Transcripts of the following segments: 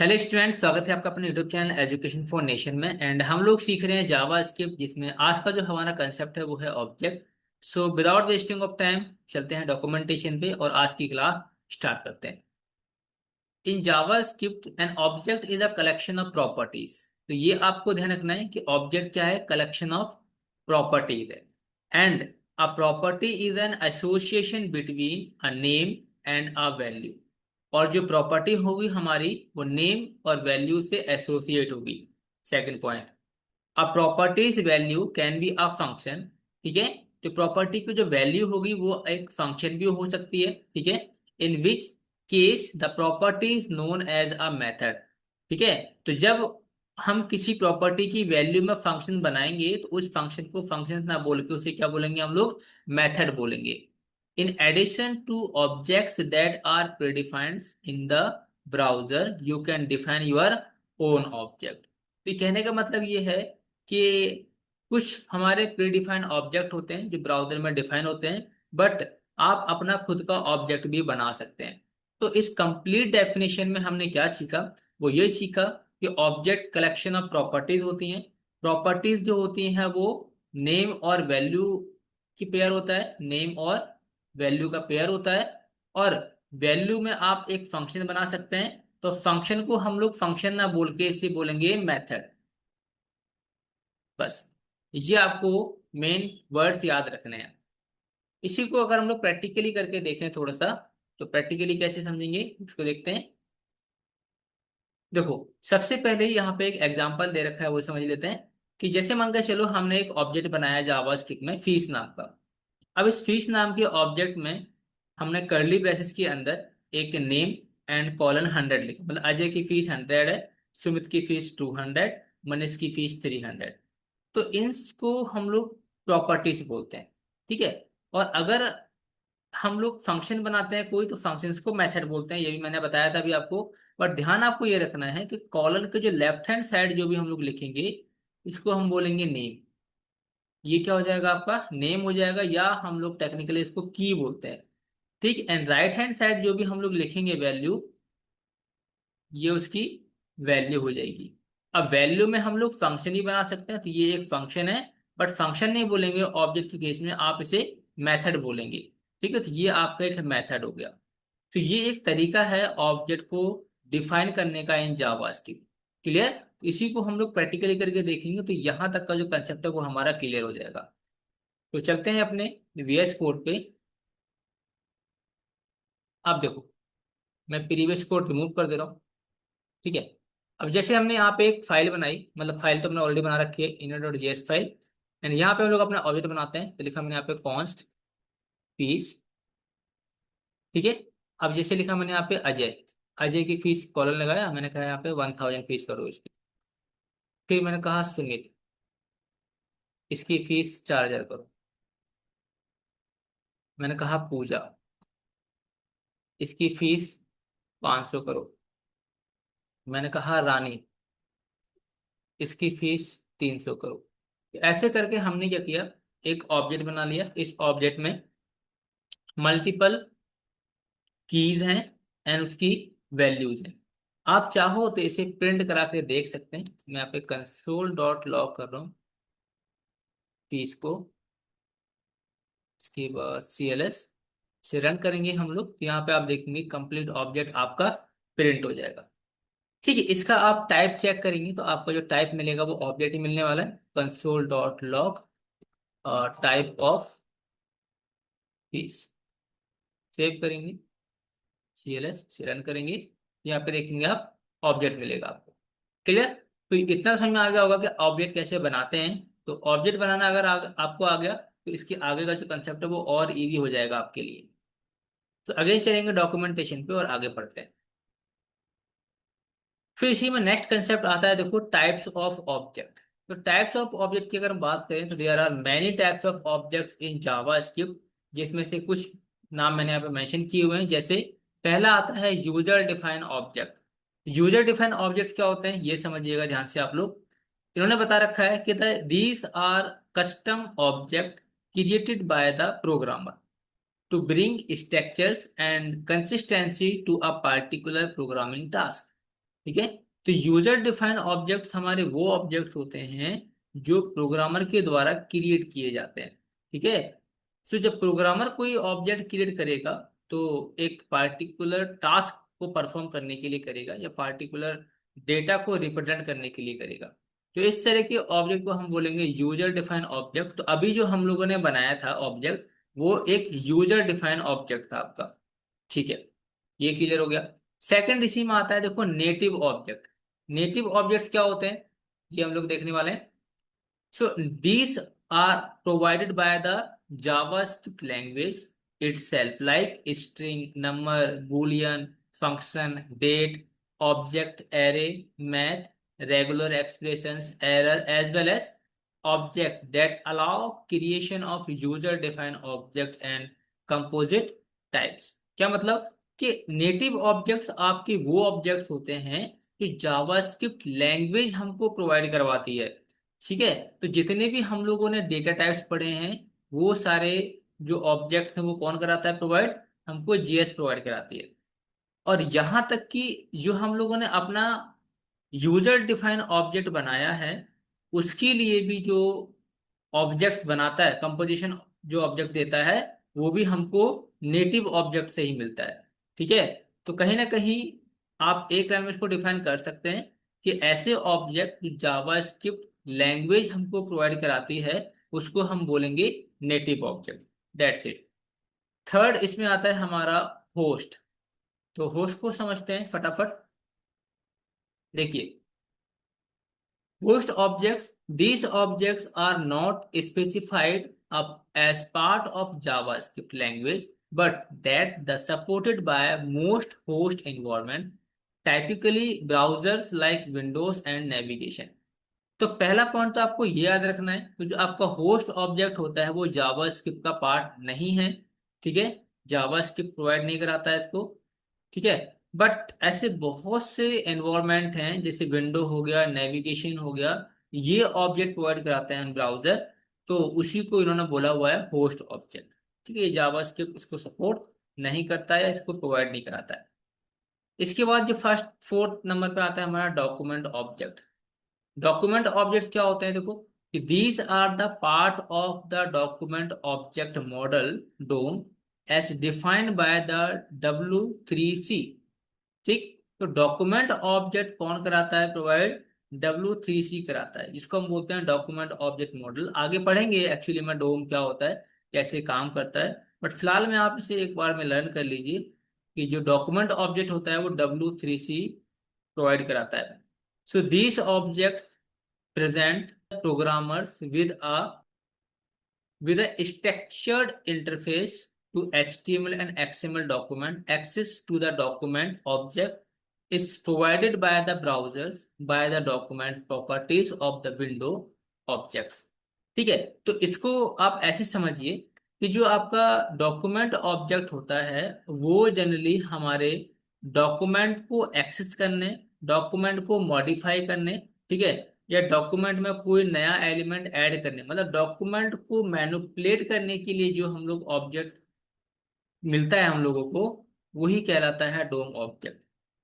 Hello student, स्वागत है आपका अपने YouTube channel education for nation में। एंड हम लोग सीख रहे हैं जावा स्क्रिप्ट, जिसमें आज का जो हमारा कंसेप्ट है वो है object. So without wasting of time चलते हैं डॉक्यूमेंटेशन पे और आज की क्लास स्टार्ट करते हैं। In JavaScript an object is a collection of properties. तो ये आपको ध्यान रखना है कि ऑब्जेक्ट क्या है, कलेक्शन ऑफ प्रॉपर्टीज है। And a property is an association between a name and a value. और जो प्रॉपर्टी होगी हमारी वो नेम और वैल्यू से एसोसिएट होगी। Second point, a properties value can be a function. ठीक है, तो प्रॉपर्टी की जो वैल्यू होगी वो एक फंक्शन भी हो सकती है। ठीक है, in which case the property is known as a method. ठीक है, तो जब हम किसी प्रॉपर्टी की वैल्यू में फंक्शन बनाएंगे तो उस फंक्शन को फंक्शन ना बोल के उसे क्या बोलेंगे हम लोग, मेथड बोलेंगे। In addition to objects that are predefined in the browser you can define your own object. तो कहने का मतलब ये है कि कुछ हमारे प्री डिफाइंड ऑब्जेक्ट होते हैं जो ब्राउजर में डिफाइन होते हैं, बट आप अपना खुद का ऑब्जेक्ट भी बना सकते हैं। तो इस कंप्लीट डेफिनेशन में हमने क्या सीखा, वो ये सीखा कि ऑब्जेक्ट कलेक्शन ऑफ प्रॉपर्टीज होती हैं। प्रॉपर्टीज जो होती हैं वो नेम और वैल्यू की पेयर होता है, नेम और वैल्यू का पेयर होता है। और वैल्यू में आप एक फंक्शन बना सकते हैं, तो फंक्शन को हम लोग फंक्शन ना बोल के इसे बोलेंगे मेथड। बस ये आपको मेन वर्ड्स याद रखने हैं। इसी को अगर हम लोग प्रैक्टिकली करके देखें थोड़ा सा, तो प्रैक्टिकली कैसे समझेंगे उसको देखते हैं। देखो, सबसे पहले यहाँ पे एक एग्जांपल दे रखा है वो समझ लेते हैं। कि जैसे मान के चलो हमने एक ऑब्जेक्ट बनाया जावास्क्रिप्ट में फीस नाम का। अब इस फीस नाम के ऑब्जेक्ट में हमने कर्ली ब्रेसेस के अंदर एक नेम एंड कॉलन 100 लिखा, मतलब अजय की फीस 100 है, सुमित की फीस 200, मनीष की फीस 300। तो इनको हम लोग प्रॉपर्टीज बोलते हैं। ठीक है, और अगर हम लोग फंक्शन बनाते हैं कोई, तो फंक्शंस को मेथड बोलते हैं, ये भी मैंने बताया था अभी आपको। पर ध्यान आपको ये रखना है कि कॉलन के जो लेफ्ट हैंड साइड जो भी हम लोग लिखेंगे, इसको हम बोलेंगे नेम। ये क्या हो जाएगा, आपका नेम हो जाएगा, या हम लोग टेक्निकली इसको की बोलते हैं। ठीक, एंड राइट हैंड साइड जो भी हम लोग लिखेंगे वैल्यू, ये उसकी वैल्यू हो जाएगी। अब वैल्यू में हम लोग फंक्शन ही बना सकते हैं, तो ये एक फंक्शन है। बट फंक्शन नहीं बोलेंगे ऑब्जेक्ट के केस में, आप इसे मेथड बोलेंगे। ठीक है, तो ये आपका एक मेथड हो गया। तो ये एक तरीका है ऑब्जेक्ट को डिफाइन करने का इन जावास्क्रिप्ट। क्लियर, इसी को हम लोग प्रैक्टिकली करके देखेंगे तो यहाँ तक का जो कंसेप्ट है वो हमारा क्लियर हो जाएगा। तो चलते हैं अपने वीएस कोड पे। आप देखो, मैं प्रीवियस कोड रिमूव कर दे रहा हूँ। ठीक है, अब जैसे हमने यहाँ पे एक फाइल बनाई, मतलब फाइल तो हमने ऑलरेडी बना रखी है, inner.js फाइल। एंड यहाँ पे हम लोग अपना ऑब्जेक्ट बनाते हैं, तो लिखा मैंने यहाँ पे कॉन्स्ट फीस। ठीक है, अब जैसे लिखा मैंने यहाँ पे अजय, अजय की फीस कॉलम लगाया, मैंने कहा यहाँ पे 1000 फीस करो इसकी। फिर मैंने कहा सुमित, इसकी फीस 4000 करो। मैंने कहा पूजा, इसकी फीस 500 करो। मैंने कहा रानी, इसकी फीस 300 करो। ऐसे करके हमने क्या किया, एक ऑब्जेक्ट बना लिया। इस ऑब्जेक्ट में मल्टीपल कीज हैं एंड उसकी वैल्यूज हैं। आप चाहो तो इसे प्रिंट करा के देख सकते हैं। मैं यहाँ पे कंसोल डॉट लॉग कर रहा हूँ फीस को। इसके बाद CLS से रन करेंगे हम लोग, तो यहाँ पे आप देखेंगे कंप्लीट ऑब्जेक्ट आपका प्रिंट हो जाएगा। ठीक है, इसका आप टाइप चेक करेंगे तो आपका जो टाइप मिलेगा वो ऑब्जेक्ट ही मिलने वाला है, console dot log type of fees. Save करेंगे, CLS से रन करेंगे, यहाँ पे देखेंगे आप ऑब्जेक्ट मिलेगा आपको। क्लियर, तो इतना समझ में आ गया होगा कि ऑब्जेक्ट कैसे बनाते हैं। तो ऑब्जेक्ट बनाना अगर आपको आ गया, तो इसके आगे का जो कंसेप्ट है वो और इजी हो जाएगा आपके लिए। तो अगेन चलेंगे डॉक्यूमेंटेशन पे और आगे पढ़ते हैं। फिर इसी में नेक्स्ट कंसेप्ट आता है, देखो, टाइप्स ऑफ ऑब्जेक्ट। तो टाइप्स ऑफ ऑब्जेक्ट की अगर हम बात करें तो there are many types of objects in JavaScript, जिसमें से कुछ नाम मैंने यहाँ पे मेंशन किए हुए हैं। जैसे पहला आता है user define object. User define objects क्या होते हैं ये समझिएगा ध्यान से आप लोग। इन्होंने बता रखा है कि these are custom object created by the programmer to bring structures and consistency to a particular programming task. ठीक है। तो यूजर डिफाइन ऑब्जेक्ट्स हमारे वो ऑब्जेक्ट्स होते हैं जो प्रोग्रामर के द्वारा क्रिएट किए जाते हैं। ठीक है। सो जब प्रोग्रामर कोई ऑब्जेक्ट क्रिएट करेगा तो एक पार्टिकुलर टास्क को परफॉर्म करने के लिए करेगा या पार्टिकुलर डेटा को रिप्रेजेंट करने के लिए करेगा। तो इस तरह के ऑब्जेक्ट को हम बोलेंगे यूजर डिफाइन ऑब्जेक्ट। तो अभी जो हम लोगों ने बनाया था ऑब्जेक्ट, वो एक यूजर डिफाइन ऑब्जेक्ट था आपका। ठीक है, ये क्लियर हो गया। सेकंड इसी में आता है, देखो, नेटिव ऑब्जेक्ट। नेटिव ऑब्जेक्ट्स क्या होते हैं, ये हम लोग देखने वाले हैं। So these are provided by the JavaScript language itself, like string, number, boolean, function, date, object, array, math, regular expressions, error, as well as object that allow creation of user-defined object and composite types। क्या मतलब कि native objects आपके वो objects होते हैं जो JavaScript language हमको provide करवाती है। ठीक है। तो जितने भी हम लोगों ने डेटा टाइप्स पढ़े हैं, वो सारे जो ऑब्जेक्ट हैं वो कौन कराता है प्रोवाइड, हमको जीएस प्रोवाइड कराती है। और यहां तक कि जो हम लोगों ने अपना यूजर डिफाइन ऑब्जेक्ट बनाया है, उसके लिए भी जो ऑब्जेक्ट बनाता है, कंपोजिशन जो ऑब्जेक्ट देता है, वो भी हमको नेटिव ऑब्जेक्ट से ही मिलता है। ठीक है। तो कहीं ना कहीं आप एक लाइन में इसको डिफाइन कर सकते हैं कि ऐसे ऑब्जेक्ट जो जावास्क्रिप्ट लैंग्वेज हमको प्रोवाइड कराती है, उसको हम बोलेंगे native object. That's it. Third इसमें आता है हमारा होस्ट। तो होस्ट को समझते हैं फटाफट। देखिए, host objects, these objects are not specified up as part of JavaScript language, but that the supported by most host environment, typically browsers like Windows and navigation। तो पहला पॉइंट तो आपको ये याद रखना है कि जो आपका होस्ट ऑब्जेक्ट होता है वो जावास्क्रिप्ट का पार्ट नहीं है। ठीक है, जावास्क्रिप्ट प्रोवाइड नहीं कराता है इसको। ठीक है। बट ऐसे बहुत से एनवायरनमेंट हैं, जैसे विंडो हो गया, नेविगेशन हो गया, ये ऑब्जेक्ट प्रोवाइड कराते हैं ब्राउजर। तो उसी को इन्होंने बोला हुआ है होस्ट ऑब्जेक्ट। ठीक है, ये जावास्क्रिप्ट इसको सपोर्ट नहीं करता है या इसको प्रोवाइड नहीं कराता है। इसके बाद जो फर्स्ट फोर्थ नंबर पे आता है हमारा डॉक्यूमेंट ऑब्जेक्ट। डॉक्यूमेंट ऑब्जेक्ट क्या होते हैं, देखो, कि these are the part of the document object model DOM as defined by the W3C। ठीक। तो डॉक्यूमेंट ऑब्जेक्ट कौन कराता है प्रोवाइड, W3C कराता है, जिसको हम बोलते हैं डॉक्यूमेंट ऑब्जेक्ट मॉडल। आगे पढ़ेंगे एक्चुअली में डोम क्या होता है, कैसे काम करता है। बट फिलहाल में आप इसे एक बार में लर्न कर लीजिए कि जो डॉक्यूमेंट ऑब्जेक्ट होता है वो W3C प्रोवाइड कराता है। So this object present programmers with a structured interface to HTML and XML document. Access to the document object is provided by the browsers by the documents properties of the window objects। ठीक है। तो इसको आप ऐसे समझिए कि जो आपका डॉक्यूमेंट ऑब्जेक्ट होता है वो जनरली हमारे डॉक्यूमेंट को एक्सेस करने, डॉक्यूमेंट को मॉडिफाई करने, ठीक है, या डॉक्यूमेंट में कोई नया एलिमेंट ऐड करने, मतलब डॉक्यूमेंट को मैनिपुलेट करने के लिए जो हम लोग ऑब्जेक्ट मिलता है हम लोगों को, वही कहलाता है डोम ऑब्जेक्ट।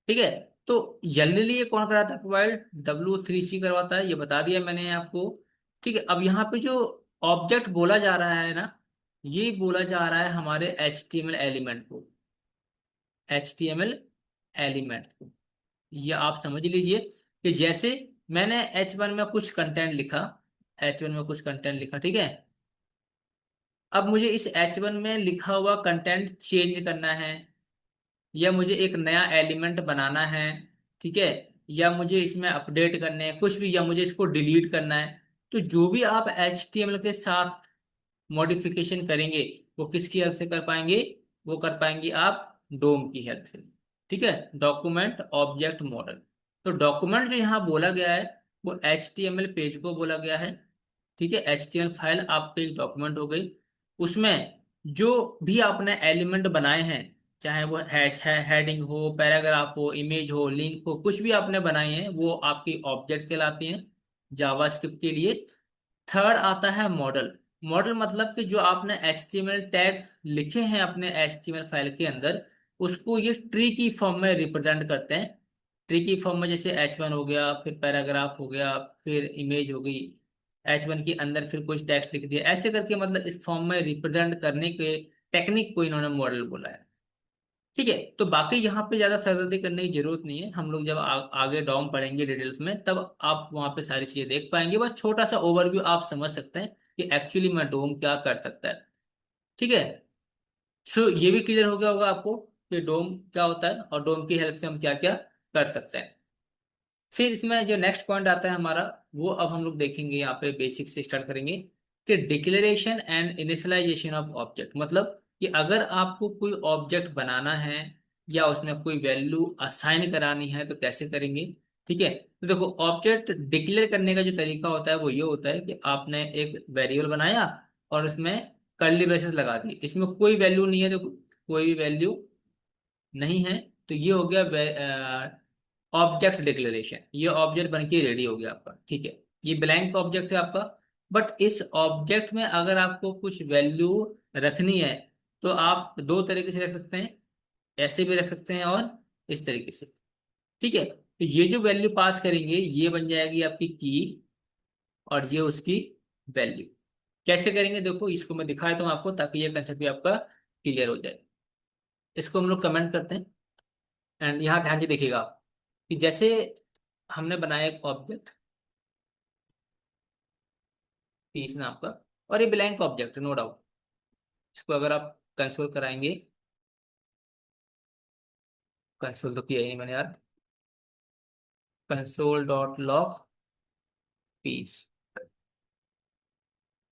ठीक है। तो जनरली ये कौन कराता है प्रोवाइड, W3C करवाता है, ये बता दिया मैंने आपको। ठीक है। अब यहाँ पे जो ऑब्जेक्ट बोला जा रहा है ना, ये बोला जा रहा है हमारे HTML एलिमेंट को, HTML एलिमेंट को। ये आप समझ लीजिए कि जैसे मैंने H1 में कुछ कंटेंट लिखा, H1 में कुछ कंटेंट लिखा, ठीक है। अब मुझे इस H1 में लिखा हुआ कंटेंट चेंज करना है, या मुझे एक नया एलिमेंट बनाना है, ठीक है, या मुझे इसमें अपडेट करने हैं कुछ भी, या मुझे इसको डिलीट करना है। तो जो भी आप HTML के साथ मॉडिफिकेशन करेंगे वो किसकी हेल्प से कर पाएंगे, वो कर पाएंगे आप डोम की हेल्प से। ठीक है, डॉक्यूमेंट ऑब्जेक्ट मॉडल। तो डॉक्यूमेंट जो यहाँ बोला गया है वो HTML पेज को बोला गया है। ठीक है, HTML फाइल आपके एक डॉक्यूमेंट हो गई, उसमें जो भी आपने एलिमेंट बनाए हैं, चाहे वो हेडिंग हो, पैराग्राफ हो, इमेज हो, लिंक हो, कुछ भी आपने बनाए हैं, वो आपकी ऑब्जेक्ट कहलाती हैं जावास्क्रिप्ट के लिए। थर्ड आता है मॉडल। मॉडल मतलब कि जो आपने HTML टैग लिखे हैं अपने HTML फाइल के अंदर, उसको ये ट्री की फॉर्म में रिप्रेजेंट करते हैं। ट्रिकी फॉर्म में जैसे H1 हो गया, फिर पैराग्राफ हो गया, फिर इमेज हो गई, H1 के अंदर फिर कुछ टेक्स्ट लिख दिया, ऐसे करके मतलब इस फॉर्म में रिप्रेजेंट करने के टेक्निक को इन्होंने मॉडल बोला है। ठीक है, तो बाकी यहाँ पे ज्यादा सरदर्दी करने की जरूरत नहीं है, हम लोग जब आगे डॉम पढ़ेंगे डिटेल्स में तब आप वहाँ पे सारी चीजें देख पाएंगे। बस छोटा सा ओवरव्यू आप समझ सकते हैं कि एक्चुअली में डोम क्या कर सकता है। ठीक है, सो ये भी क्लियर हो गया होगा आपको कि डोम क्या होता है और डोम की हेल्प से हम क्या क्या कर सकते हैं। फिर इसमें जो नेक्स्ट पॉइंट आता है हमारा, वो अब हम लोग देखेंगे, यहाँ पे बेसिक से स्टार्ट करेंगे कि declaration and initialization of object. मतलब कि अगर आपको कोई ऑब्जेक्ट बनाना है या उसमें कोई वैल्यू असाइन करानी है तो कैसे करेंगे। ठीक है, तो देखो ऑब्जेक्ट डिक्लेयर करने का जो तरीका होता है वो ये होता है कि आपने एक वेरिएबल बनाया और उसमें कर्ली ब्रेसेस लगा दी, इसमें कोई वैल्यू नहीं है, तो कोई भी वैल्यू नहीं है, तो ये हो गया ऑब्जेक्ट डिक्लेरेशन, ये ऑब्जेक्ट बन के रेडी हो गया आपका। ठीक है, ये ब्लैंक ऑब्जेक्ट है आपका। बट इस ऑब्जेक्ट में अगर आपको कुछ वैल्यू रखनी है तो आप दो तरीके से रख सकते हैं, ऐसे भी रख सकते हैं और इस तरीके से। ठीक है, तो ये जो वैल्यू पास करेंगे ये बन जाएगी आपकी की, और ये उसकी वैल्यू। कैसे करेंगे देखो, इसको मैं दिखा देता हूँ आपको ताकि ये कंसेप्ट भी आपका क्लियर हो जाए। इसको हम लोग कमेंट करते हैं, एंड यहाँ ध्यान से देखिएगा आप कि जैसे हमने बनाया एक ऑब्जेक्ट पीस नाम का, और ये ब्लैंक ऑब्जेक्ट नो डाउट, इसको अगर आप कंसोल कराएंगे, कंसोल तो किया ही नहीं मैंने यार, कंसोल डॉट लॉग पीस,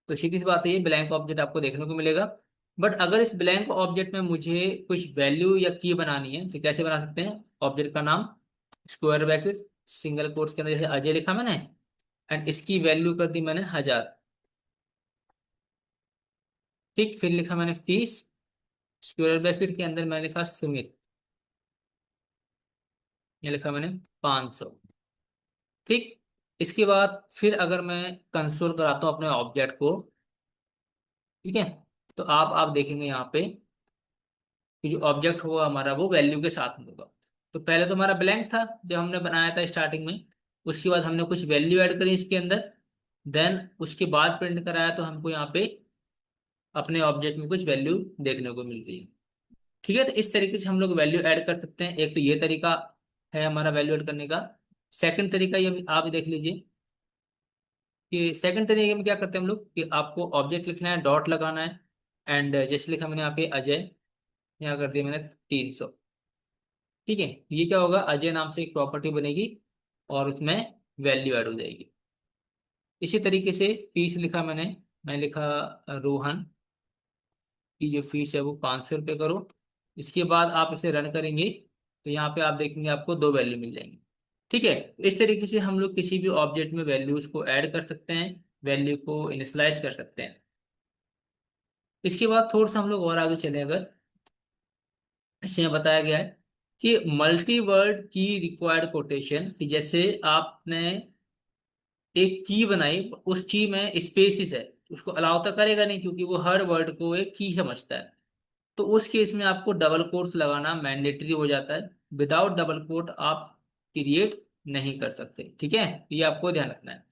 तो सीधी सी बात है ये ब्लैंक ऑब्जेक्ट आपको देखने को मिलेगा। बट अगर इस ब्लैंक ऑब्जेक्ट में मुझे कुछ वैल्यू या की बनानी है तो कैसे बना सकते हैं। ऑब्जेक्ट का नाम स्क्वायर ब्रैकेट सिंगल कोट्स के अंदर जैसे अजय लिखा मैंने, एंड इसकी वैल्यू कर दी मैंने 1000। ठीक, फिर लिखा मैंने फीस, स्क्वायर ब्रैकेट के अंदर मैंने लिखा सुमित, ये लिखा मैंने 500। ठीक, इसके बाद फिर अगर मैं कंसोल कराता हूँ अपने ऑब्जेक्ट को, ठीक है, तो आप देखेंगे यहाँ पे कि जो ऑब्जेक्ट होगा हमारा वो वैल्यू के साथ में होगा। तो पहले तो हमारा ब्लैंक था जब हमने बनाया था स्टार्टिंग में, उसके बाद हमने कुछ वैल्यू ऐड करी इसके अंदर, देन उसके बाद प्रिंट कराया तो हमको यहाँ पे अपने ऑब्जेक्ट में कुछ वैल्यू देखने को मिल रही है। ठीक है, तो इस तरीके से हम लोग वैल्यू ऐड कर सकते हैं। एक तो ये तरीका है हमारा वैल्यू ऐड करने का। सेकंड तरीका ये भी आप देख लीजिए कि सेकंड तरीके में क्या करते हैं हम लोग कि आपको ऑब्जेक्ट लिखना है, डॉट लगाना है, एंड जैसे लिखा मैंने यहाँ पे अजय, यहाँ कर दिया मैंने 300। ठीक है, ये क्या होगा, अजय नाम से एक प्रॉपर्टी बनेगी और उसमें वैल्यू ऐड हो जाएगी। इसी तरीके से फीस लिखा मैंने, मैं लिखा रोहन की जो फीस है वो 500 रुपये करो। इसके बाद आप इसे रन करेंगे तो यहाँ पे आप देखेंगे आपको दो वैल्यू मिल जाएंगी। ठीक है, इस तरीके से हम लोग किसी भी ऑब्जेक्ट में वैल्यूज को ऐड कर सकते हैं, वैल्यू को इनिशियलाइज कर सकते हैं। इसके बाद थोड़ा सा हम लोग और आगे चले, अगर इसमें बताया गया है कि मल्टी वर्ड की रिक्वायर्ड कोटेशन, कि जैसे आपने एक की बनाई, उस की में स्पेसिस है, उसको अलाउ तो करेगा नहीं क्योंकि वो हर वर्ड को एक की समझता है। तो उस केस में आपको डबल कोट्स लगाना मैंडेटरी हो जाता है, विदाउट डबल कोट आप क्रिएट नहीं कर सकते। ठीक है, ये आपको ध्यान रखना है।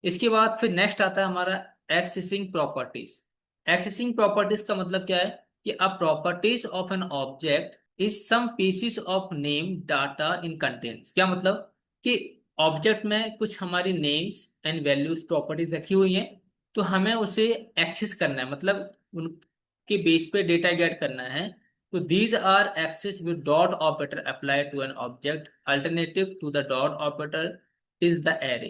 इसके बाद फिर नेक्स्ट आता है हमारा एक्सेसिंग प्रॉपर्टीज। एक्सेसिंग प्रॉपर्टीज का मतलब क्या है कि a properties of an object is some pieces of name data in contents. क्या मतलब कि ऑब्जेक्ट में कुछ हमारी नेम्स एंड वैल्यूज प्रॉपर्टीज रखी हुई हैं, तो हमें उसे एक्सेस करना है, मतलब उनके बेस पे डेटा गेट करना है। तो these are access with dot operator apply to an object, alternative to the dot operator is the array.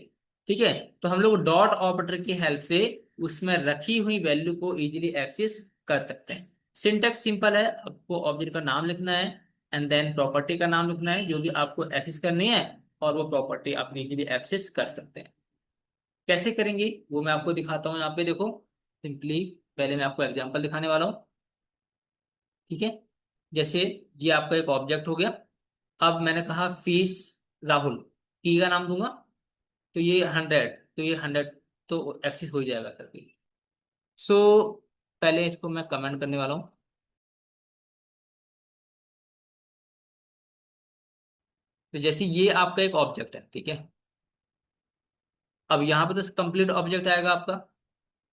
ठीक है, तो हम लोग डॉट ऑपरेटर की हेल्प से उसमें रखी हुई वैल्यू को इजीली एक्सेस कर सकते हैं। सिंटेक्स सिंपल है, आपको ऑब्जेक्ट का नाम लिखना है एंड देन प्रॉपर्टी का नाम लिखना है जो भी आपको एक्सेस करनी है, और वो प्रॉपर्टी आप इजीली एक्सेस कर सकते हैं। कैसे करेंगे वो मैं आपको दिखाता हूँ, यहाँ पे देखो सिंपली। पहले मैं आपको एग्जांपल दिखाने वाला हूँ। ठीक है, जैसे ये आपका एक ऑब्जेक्ट हो गया। अब मैंने कहा फीस राहुल, की का नाम दूंगा, तो ये 100, तो ये 100 तो एक्सेस हो ही जाएगा करके। सो पहले इसको मैं कमेंट करने वाला हूँ। तो जैसे ये आपका एक ऑब्जेक्ट है, ठीक है। अब यहाँ पे तो कंप्लीट ऑब्जेक्ट आएगा आपका,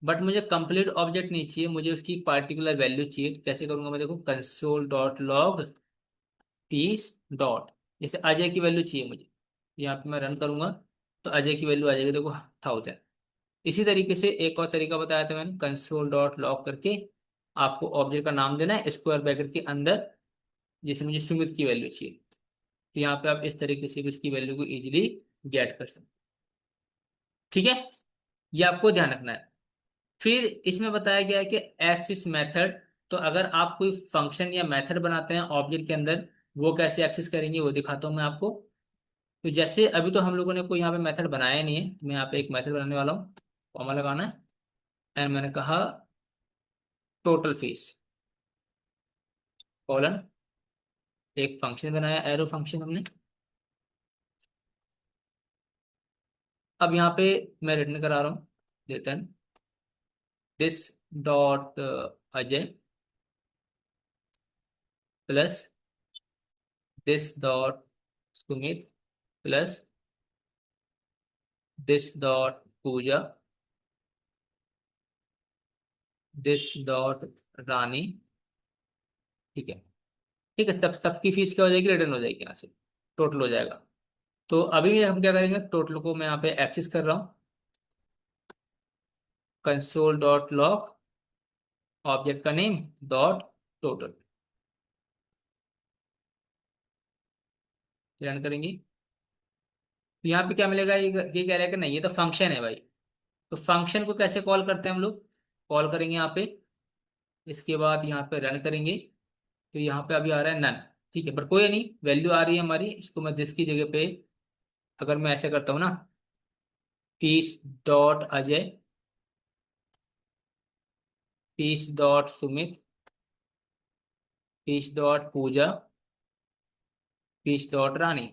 बट मुझे कंप्लीट ऑब्जेक्ट नहीं चाहिए, मुझे उसकी पार्टिकुलर वैल्यू चाहिए। तो कैसे करूंगा मैं, देखो console dot log piece dot, जैसे अजय की वैल्यू चाहिए मुझे, यहाँ पे मैं रन करूंगा तो अजय की वैल्यू आ जाएगी, देखो 1000। इसी तरीके से एक और तरीका बताया था मैंने, कंसोल डॉट लॉग करके आपको ऑब्जेक्ट का नाम देना है स्क्वायर ब्रैकेट के अंदर, जैसे मुझे सुमित की वैल्यू चाहिए, तो यहाँ पे आप इस तरीके से भी उसकी वैल्यू को इजीली गेट कर सकते हैं। ठीक है, ये आपको ध्यान रखना है। फिर इसमें बताया गया है कि एक्सिस मेथड, तो अगर आप कोई फंक्शन या मेथड बनाते हैं ऑब्जेक्ट के अंदर, वो कैसे एक्सेस करेंगे वो दिखाता हूँ मैं आपको। तो जैसे अभी तो हम लोगों ने कोई यहाँ पे मेथड बनाया नहीं है, तो मैं यहाँ पे एक मेथड बनाने वाला हूँ, कॉमा लगाना है, एंड मैंने कहा टोटल फीस कॉलन, एक फंक्शन बनाया एरो फंक्शन हमने। अब यहाँ पे मैं रिटर्न करा रहा हूँ, return this dot Ajay plus this dot Sumit plus this dot Pooja, this dot Rani. ठीक है, ठीक है, सब सबकी फीस क्या हो जाएगी, रिटर्न हो जाएगी यहाँ से, टोटल हो जाएगा। तो अभी हम क्या करेंगे, टोटल को मैं यहाँ पे एक्सेस कर रहा हूँ, कंसोल डॉट लॉग ऑब्जेक्ट का नेम डॉट टोटल, रन करेंगे तो यहाँ पे क्या मिलेगा, ये कह रहा है कि नहीं ये तो फंक्शन है भाई। तो फंक्शन को कैसे कॉल करते हैं हम लोग, कॉल करेंगे यहाँ पे, इसके बाद यहाँ पे रन करेंगे, तो यहाँ पे अभी आ रहा है नन। ठीक है, पर कोई नहीं, वैल्यू आ रही है हमारी, इसको मैं दिस की जगह पे अगर मैं ऐसे करता हूँ ना, peace dot Ajay, peace dot Sumit, peace dot Pooja, peace dot Rani,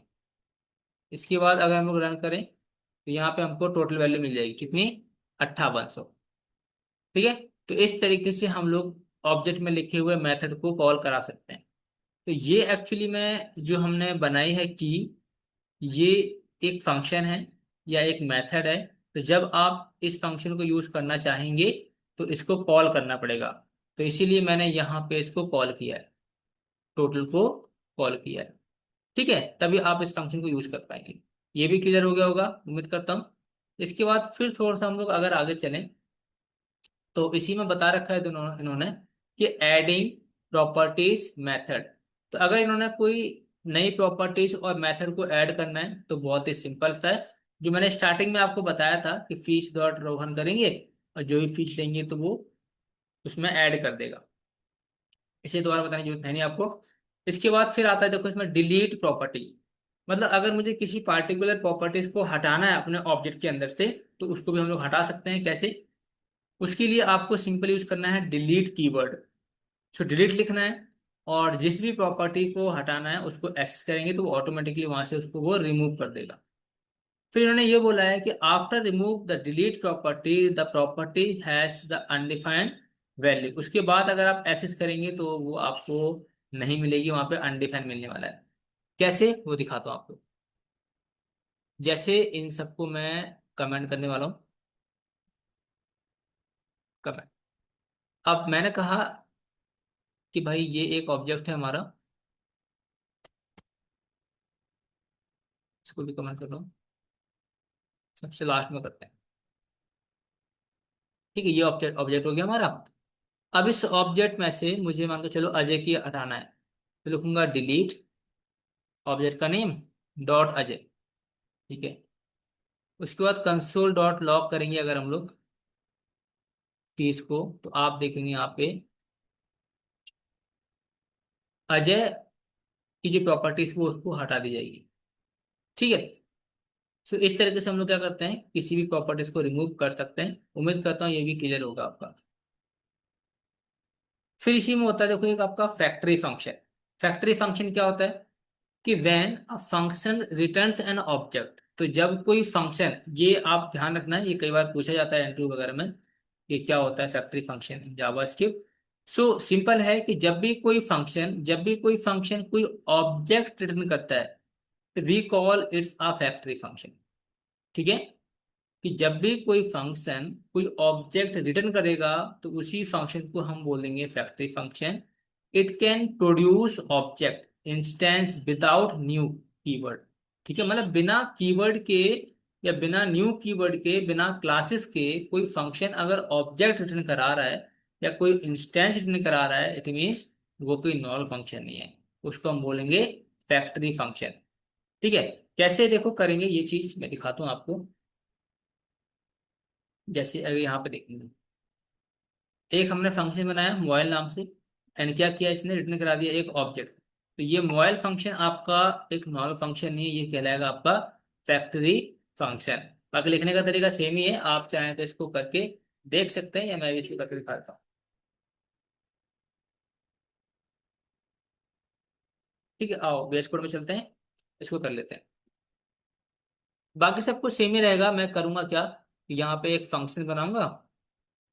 इसके बाद अगर हम लोग रन करें तो यहाँ पे हमको टोटल वैल्यू मिल जाएगी कितनी, 5800। ठीक है, तो इस तरीके से हम लोग ऑब्जेक्ट में लिखे हुए मेथड को कॉल करा सकते हैं। तो ये एक्चुअली में जो हमने बनाई है कि ये एक फंक्शन है या एक मेथड है, तो जब आप इस फंक्शन को यूज करना चाहेंगे तो इसको कॉल करना पड़ेगा। तो इसीलिए मैंने यहाँ पे इसको कॉल किया है, टोटल को कॉल किया है। ठीक है, तभी आप इस फंक्शन को यूज कर पाएंगे। ये भी क्लियर हो गया होगा उम्मीद करता हूँ। इसके बाद फिर थोड़ा सा हम लोग अगर आगे चलें, तो इसी में बता रखा है दोनों इन्होंने कि एडिंग प्रॉपर्टीज मेथड। तो अगर इन्होंने कोई नई प्रॉपर्टीज और मेथड को ऐड करना है तो बहुत ही सिंपल सा है, जो मैंने स्टार्टिंग में आपको बताया था कि फीस डॉट रोहन करेंगे और जो भी फीस लेंगे तो वो उसमें ऐड कर देगा। इसे दोबारा बताने की जरूरत है नहीं आपको। इसके बाद फिर आता है, देखो इसमें डिलीट प्रॉपर्टी, मतलब अगर मुझे किसी पार्टिकुलर प्रॉपर्टीज को हटाना है अपने ऑब्जेक्ट के अंदर से, तो उसको भी हम लोग हटा सकते हैं। कैसे, उसके लिए आपको सिंपल यूज करना है डिलीट कीवर्ड। सो डिलीट लिखना है, और जिस भी प्रॉपर्टी को हटाना है उसको एक्सेस करेंगे तो वो ऑटोमेटिकली वहां से उसको वो रिमूव कर देगा। फिर इन्होंने ये बोला है कि after remove the delete property the property has the undefined value. उसके बाद अगर आप एक्सेस करेंगे तो वो आपको नहीं मिलेगी, वहां पे अनडिफाइंड मिलने वाला है। कैसे, वो दिखाता हूँ आपको। जैसे इन सबको मैं कमेंट करने वाला हूँ, कमेंट। अब मैंने कहा कि भाई ये एक ऑब्जेक्ट है हमारा, इसको भी कमेंट कर रहा हूँ, सबसे लास्ट में करते हैं। ठीक है, ये ऑब्जेक्ट ऑब्जेक्ट हो गया हमारा। अब इस ऑब्जेक्ट में से मुझे मान के चलो अजय की हटाना है, तो लिखूंगा डिलीट ऑब्जेक्ट का नेम डॉट अजय। ठीक है, उसके बाद कंसोल डॉट लॉग करेंगे अगर हम लोग पीस को, तो आप देखेंगे यहाँ पे अजय की जो प्रॉपर्टीज वो उसको हटा दी जाएगी। ठीक है, तो इस तरीके से हम लोग क्या करते हैं, किसी भी प्रॉपर्टीज को रिमूव कर सकते हैं। उम्मीद करता हूँ ये भी क्लियर होगा आपका। फिर इसी में होता है, देखो एक आपका फैक्ट्री फंक्शन। फैक्ट्री फंक्शन क्या होता है कि when a function returns an object, तो जब कोई फंक्शन, ये आप ध्यान रखना है, ये कई बार पूछा जाता है इंटरव्यू वगैरह में कि क्या होता है factory function in JavaScript. So simple है कि जब भी कोई फंक्शन कोई ऑब्जेक्ट रिटर्न करता है, we call it's a factory function. ठीक है, कि जब भी कोई फंक्शन कोई ऑब्जेक्ट रिटर्न करेगा तो उसी फंक्शन को हम बोलेंगे factory function. It can produce object instance without new keyword. ठीक है, मतलब बिना कीवर्ड के या बिना न्यू कीवर्ड के, बिना क्लासेस के कोई फंक्शन अगर ऑब्जेक्ट रिटर्न करा रहा है या कोई इंस्टेंस रिटर्न करा रहा है, इट मीन्स वो कोई नॉर्मल फंक्शन नहीं है, उसको हम बोलेंगे फैक्ट्री फंक्शन। ठीक है, कैसे देखो करेंगे ये चीज मैं दिखाता हूँ आपको। जैसे अगर यहाँ पे देखेंगे, एक हमने फंक्शन बनाया मोबाइल नाम से, एंड क्या किया इसने, रिटर्न करा दिया एक ऑब्जेक्ट। तो ये मोबाइल फंक्शन आपका एक नॉर्मल फंक्शन नहीं है, ये कहलाएगा आपका फैक्ट्री फंक्शन। बाकी लिखने का तरीका सेम ही है, आप चाहें तो इसको करके देख सकते हैं या मैं भी इसको करके दिखाता हूँ। ठीक है, आओ बेस कोड में चलते हैं, इसको कर लेते हैं। बाकी सब कुछ सेम ही रहेगा। मैं करूंगा क्या, यहाँ पे एक फंक्शन बनाऊंगा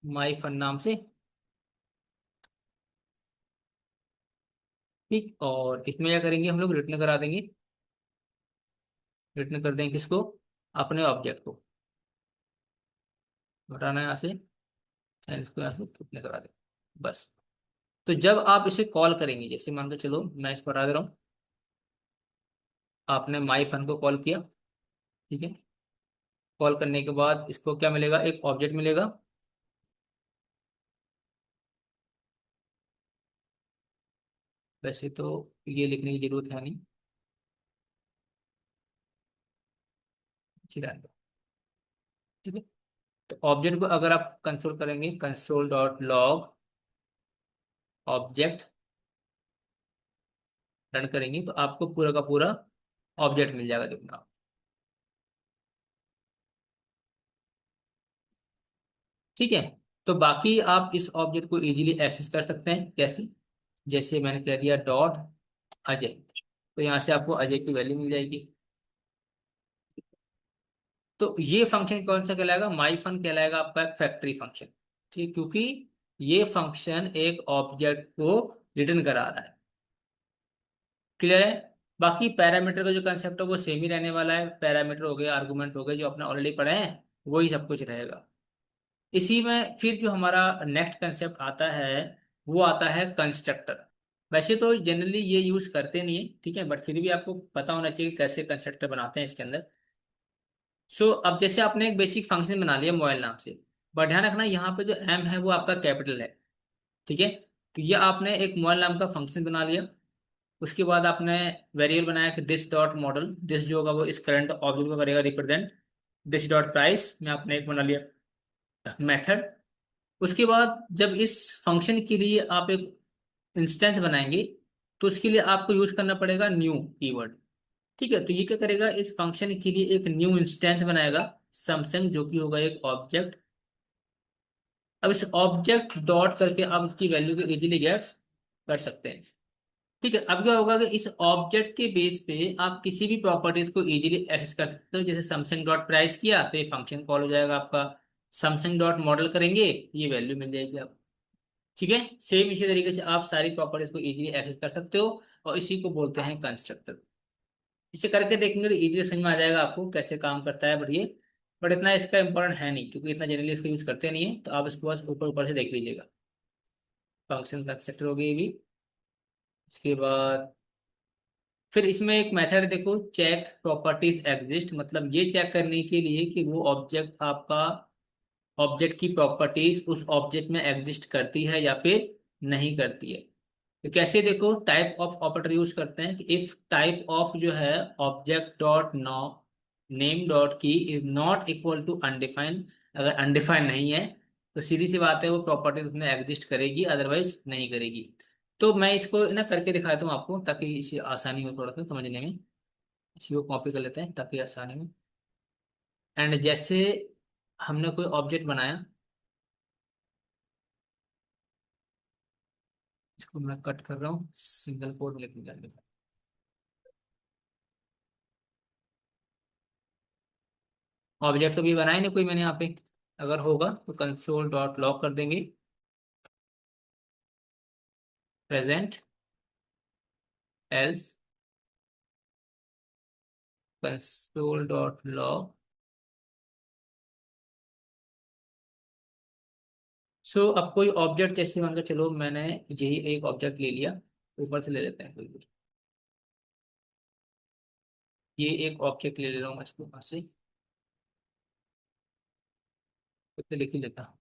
माई फन नाम से। ठीक, और इसमें क्या करेंगे हम लोग, रिटर्न करा देंगे, रिटर्न कर देंगे किसको, अपने ऑब्जेक्ट को। हटाना है यहाँ से, एंड इसको यहाँ से रिटर्न करा दें, बस। तो जब आप इसे कॉल करेंगे, जैसे मान के चलो मैं इसको हटा दे रहा हूँ, आपने माई फन को कॉल किया। ठीक है, कॉल करने के बाद इसको क्या मिलेगा, एक ऑब्जेक्ट मिलेगा। वैसे तो ये लिखने की जरूरत है नहीं, अच्छी रहने दो। ठीक है, तो ऑब्जेक्ट को अगर आप कंसोल करेंगे, console dot log object run करेंगे, तो आपको पूरा का पूरा ऑब्जेक्ट मिल जाएगा देखना। ठीक है, तो बाकी आप इस ऑब्जेक्ट को इजीली एक्सेस कर सकते हैं, कैसे, जैसे मैंने कह दिया डॉट अजय, तो यहाँ से आपको अजय की वैल्यू मिल जाएगी। तो ये फंक्शन कौन सा कहलाएगा, माई फन कहलाएगा आपका एक फैक्ट्री फंक्शन। ठीक, क्योंकि ये फंक्शन एक ऑब्जेक्ट को रिटर्न करा रहा है। क्लियर है। बाकी पैरामीटर का जो कंसेप्ट है वो सेम ही रहने वाला है, पैरामीटर हो गए, आर्गुमेंट हो गए, जो अपने ऑलरेडी पढ़े हैं वही सब कुछ रहेगा। इसी में फिर जो हमारा नेक्स्ट कंसेप्ट आता है वो आता है कंस्ट्रक्टर। वैसे तो जनरली ये यूज करते नहीं है, ठीक है, बट फिर भी आपको पता होना चाहिए कि कैसे कंस्ट्रक्टर बनाते हैं इसके अंदर। सो अब जैसे आपने एक बेसिक फंक्शन बना लिया मोबाइल नाम से, बट ध्यान रखना यहाँ पे जो एम है वो आपका कैपिटल है। ठीक है, तो ये आपने एक मोबाइल नाम का फंक्शन बना लिया। उसके बाद आपने वेरिएबल बनाया कि दिस डॉट मॉडल, दिस जो होगा वो इस करंट ऑब्जेक्ट को करेगा रिप्रेजेंट। दिस डॉट प्राइस में आपने एक बना लिया मेथड। उसके बाद जब इस फंक्शन के लिए आप एक इंस्टेंस बनाएंगे, तो उसके लिए आपको यूज करना पड़ेगा न्यू कीवर्ड। ठीक है, तो ये क्या करेगा, इस फंक्शन के लिए एक न्यू इंस्टेंस बनाएगा सैमसंग, जो कि होगा एक ऑब्जेक्ट। अब इस ऑब्जेक्ट डॉट करके आप इसकी वैल्यू को इजीली गैस कर सकते हैं। ठीक है, अब क्या होगा कि इस ऑब्जेक्ट के बेस पे आप किसी भी प्रॉपर्टीज को इजीली एक्सेस कर सकते हो। जैसे सैमसंग डॉट प्राइस किया तो ये फंक्शन कॉल हो जाएगा आपका, सैमसंग डॉट मॉडल करेंगे ये वैल्यू मिल जाएगी आप। ठीक है, सेम इसी तरीके से आप सारी प्रॉपर्टीज को इजीली एक्सेस कर सकते हो, और इसी को बोलते हैं कंस्ट्रक्टर। इसे करके देखेंगे तो इजीली समझ में आ जाएगा आपको कैसे काम करता है, बट ये, बट इतना इसका इंपॉर्टेंट है नहीं, क्योंकि इतना जनरली इसको यूज करते नहीं है, तो आप इसको बस ऊपर ऊपर से देख लीजिएगा। फंक्शन कंस्ट्रक्टर हो गई ये भी। इसके बाद फिर इसमें एक मेथड देखो, चेक प्रॉपर्टीज एग्जिस्ट, मतलब ये चेक करने के लिए कि वो ऑब्जेक्ट आपका, ऑब्जेक्ट की प्रॉपर्टीज उस ऑब्जेक्ट में एग्जिस्ट करती है या फिर नहीं करती है। तो कैसे देखो, टाइप ऑफ ऑपरेटर यूज करते हैं कि इफ टाइप ऑफ जो है object dot no name dot key is not equal to undefined, अगर अनडिफाइंड नहीं है तो सीधी सी बात है वो प्रॉपर्टी उसमें एग्जिस्ट करेगी, अदरवाइज नहीं करेगी। तो मैं इसको ना करके दिखाता हूँ आपको, ताकि इसे आसानी हो थोड़ा सा समझने में। इसी को कॉपी कर लेते हैं ताकि आसानी हो। एंड जैसे हमने कोई ऑब्जेक्ट बनाया, इसको मैं कट कर रहा हूँ, सिंगल कोड लिख दिया। ऑब्जेक्ट तो भी बनाया नहीं कोई मैंने यहाँ पे, अगर होगा तो कंसोल डॉट लॉग कर देंगे, present else console dot log. So अब कोई ऑब्जेक्ट जैसे मान के चलो, मैंने यही एक ऑब्जेक्ट ले लिया, ऊपर से ले लेते हैं कोई भी। ये एक ऑब्जेक्ट ले ले रहा हूँ मैं इसको वहां से, खुद से लिख ही लेता हूँ।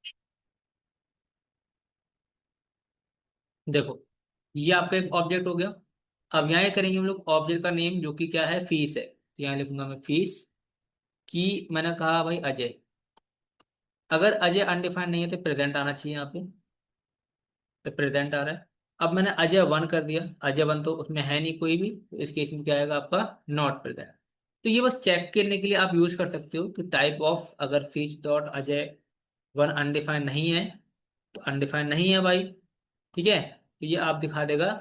देखो, ये आपका एक ऑब्जेक्ट हो गया। अब यहाँ ये करेंगे हम लोग ऑब्जेक्ट का नेम, जो कि क्या है, फीस है, तो यहाँ लिखूंगा मैं फीस की। मैंने कहा भाई अजय। अगर अजय अनडिफाइंड नहीं है तो प्रेजेंट आना चाहिए यहाँ पे, तो प्रेजेंट आ रहा है। अब मैंने अजय वन कर दिया, अजय वन तो उसमें है नहीं कोई भी, तो इस केस में क्या आएगा आपका, नॉट प्रेजेंट। तो ये बस चेक करने के लिए आप यूज कर सकते हो कि टाइप ऑफ, अगर fees dot Ajay one undefined नहीं है तो अनडिफाइंड नहीं है भाई, ठीक है, तो ये आप दिखा देगा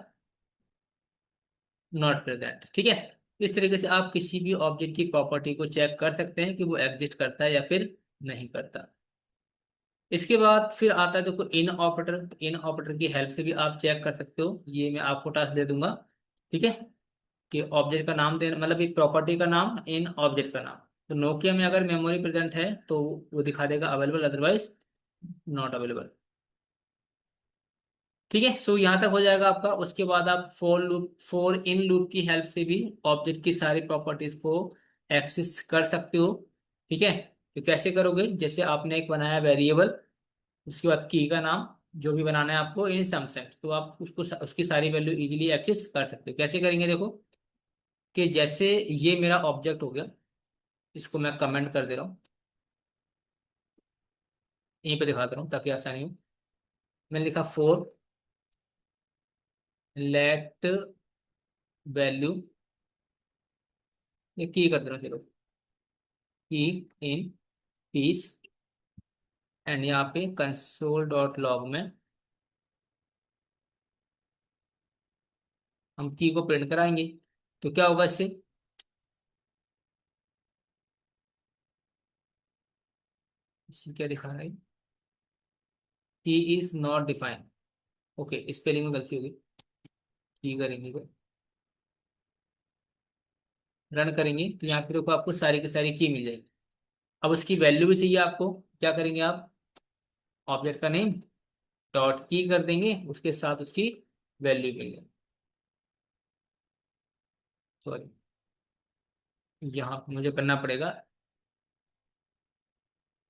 नॉट प्रेजेंट, ठीक है। इस तरीके से आप किसी भी ऑब्जेक्ट की प्रॉपर्टी को चेक कर सकते हैं कि वो एग्जिस्ट करता है या फिर नहीं करता। इसके बाद फिर आता है देखो इन ऑपरेटर। इन ऑपरेटर की हेल्प से भी आप चेक कर सकते हो, ये मैं आपको टास्क दे दूंगा, ठीक है, कि ऑब्जेक्ट का नाम देना, मतलब एक प्रॉपर्टी का नाम इन ऑब्जेक्ट का नाम। तो नोकिया में अगर मेमोरी प्रेजेंट है तो वो दिखा देगा अवेलेबल, अदरवाइज नॉट अवेलेबल, ठीक है। सो यहाँ तक हो जाएगा आपका। उसके बाद आप for loop, for in loop की हेल्प से भी ऑब्जेक्ट की सारी प्रॉपर्टीज को एक्सेस कर सकते हो, ठीक है। तो कैसे करोगे, जैसे आपने एक बनाया वेरिएबल, उसके बाद की का नाम, जो भी बनाना है आपको इन सम सेंस, तो आप उसको उसकी सारी वैल्यू इजीली एक्सेस कर सकते हो। कैसे करेंगे देखो, कि जैसे ये मेरा ऑब्जेक्ट हो गया, इसको मैं कमेंट कर दे रहा हूँ, यहीं पे दिखा दे रहा हूँ ताकि आसानी हो। मैंने लिखा फोर लेट वैल्यू, ये की कर दे रहा हूँ, चलो की इन पीस, एंड यहाँ पे कंसोल डॉट लॉग में हम की को प्रिंट कराएंगे। तो क्या होगा इससे, इससे क्या दिखा रहा है, की is not defined. Okay, spelling में गलती होगी, की करेंगे, रन करेंगे तो यहाँ पे देखो आपको सारी की सारी की मिल जाएगी। अब उसकी वैल्यू भी चाहिए आपको, क्या करेंगे आप, ऑब्जेक्ट का नेम डॉट की कर देंगे, उसके साथ उसकी वैल्यू मिल जाएगी। सॉरी, यहाँ पे मुझे करना पड़ेगा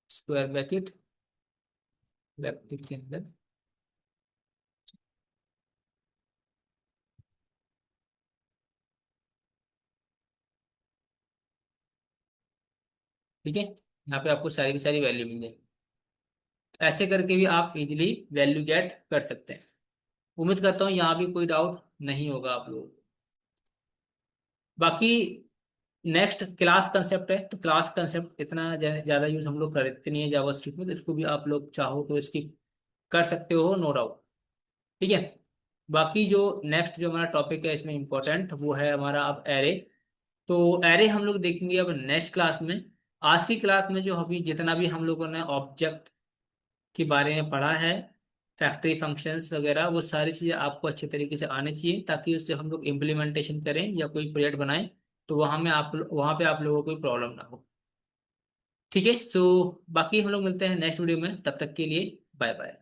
स्क्वायर ब्रैकेट, ब्रैकेट के अंदर, ठीक है, यहाँ पे आपको सारी की सारी वैल्यू मिल जाएगी। ऐसे करके भी आप इजीली वैल्यू गेट कर सकते हैं। उम्मीद करता हूँ यहाँ भी कोई डाउट नहीं होगा आप लोगों को। बाकी नेक्स्ट क्लास कंसेप्ट है, तो क्लास कंसेप्ट इतना ज्यादा यूज हम लोग करते नहीं है जावास्क्रिप्ट में, तो इसको भी आप लोग चाहो तो इसकी कर सकते हो, नो डाउट, ठीक है। बाकी जो नेक्स्ट जो हमारा टॉपिक है इसमें इंपॉर्टेंट, वो है हमारा अब एरे। तो एरे हम लोग देखेंगे अब नेक्स्ट क्लास में। आज की क्लास में जो अभी जितना भी हम लोगों ने ऑब्जेक्ट के बारे में पढ़ा है, फैक्ट्री फंक्शंस वगैरह, वो सारी चीज़ें आपको अच्छे तरीके से आनी चाहिए, ताकि उससे हम लोग इम्प्लीमेंटेशन करें या कोई प्रोजेक्ट बनाएं तो वहाँ पे आप लोगों को कोई प्रॉब्लम ना हो, ठीक है। सो बाकी हम लोग मिलते हैं नेक्स्ट वीडियो में, तब तक के लिए बाय बाय।